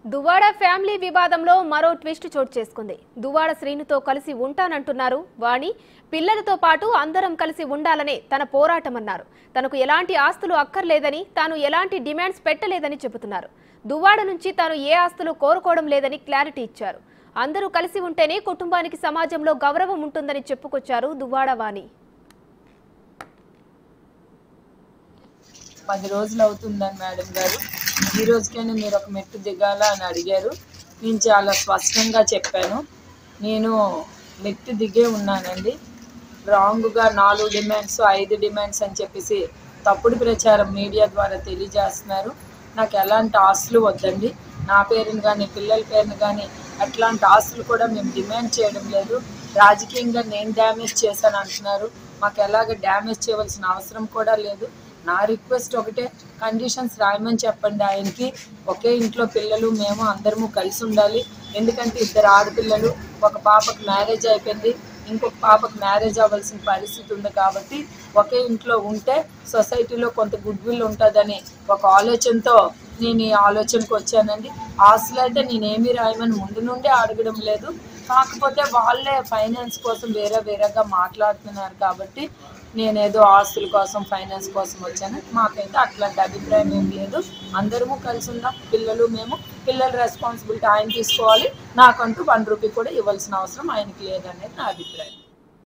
Duvvada family వివాదంలో మరో twist చోటు చేసుకుంది. దువ్వాడ శ్రీనుతో కలిసి ఉంటానంటున్నారు వాణి. పిల్లలతో పాటు అందరం కలిసి ఉండాలనే తన పోరాటమన్నారు. తనకు ఎలాంటి ఆస్తులు అక్కర్లేదని, తాను ఎలాంటి డిమాండ్స్ పెట్టలేదని చెబుతున్నారు. దువ్వాడ నుంచి తాను ఏ ఆస్తులు కోరుకోవడం లేదని క్లారిటీ ఇచ్చారు. అందరూ కలిసి ఉంటేనే కుటుంబానికి సమాజంలో గౌరవం ఉంటుందని చెప్పుకొచ్చారు దువ్వాడ వాణి. 10 రోజులు అవుతుందని మేడం గారు, ఈ రోజుకైనా మీరు ఒక మెట్టు దిగాల అని అడిగారు. నేను చాలా స్పష్టంగా చెప్పాను, నేను మెట్టు దిగే ఉన్నానండి. రాంగ్గా 4 డిమాండ్స్ 5 డిమాండ్స్ అని చెప్పేసి తప్పుడు ప్రచారం మీడియా ద్వారా తెలియజేస్తున్నారు. నాకు ఎలాంటి ఆస్తులు వద్దండి, నా పేరుని కానీ పిల్లల పేరుని కానీ అట్లాంటి ఆస్తులు కూడా మేము డిమాండ్ చేయడం లేదు. రాజకీయంగా నేను డ్యామేజ్ చేశాను అంటున్నారు. మాకు ఎలాగ డ్యామేజ్ చేయవలసిన అవసరం కూడా లేదు. నా రిక్వెస్ట్ ఒకటే, కండిషన్స్ రాయమని చెప్పండి ఆయనకి. ఒకే ఇంట్లో పిల్లలు మేము అందరము కలిసి ఉండాలి. ఎందుకంటే 2 ఆడపిల్లలు, ఒక పాపకు మ్యారేజ్ అయిపోయింది, ఇంకొక పాపకు మ్యారేజ్ అవ్వాల్సిన పరిస్థితి ఉంది. కాబట్టి ఒకే ఇంట్లో ఉంటే సొసైటీలో కొంత గుడ్ విల్ ఉంటుందని ఒక ఆలోచనతో నేను ఈ ఆలోచనకు వచ్చానండి. ఆస్తులు అయితే నేనేమీ రాయమని ముందు నుండి అడగడం లేదు. కాకపోతే వాళ్ళే ఫైనాన్స్ కోసం వేరేగా మాట్లాడుతున్నారు. కాబట్టి నేనేదో ఆస్తుల కోసం ఫైనాన్స్ కోసం వచ్చాను. మాకైతే అట్లాంటి అభిప్రాయం ఏం లేదు. అందరము కలిసి ఉందాం. పిల్లలు మేము, పిల్లల రెస్పాన్సిబిలిటీ ఆయన తీసుకోవాలి. నాకంటూ 1 రూపీ కూడా ఇవ్వాల్సిన అవసరం ఆయనకి లేదనేది నా అభిప్రాయం.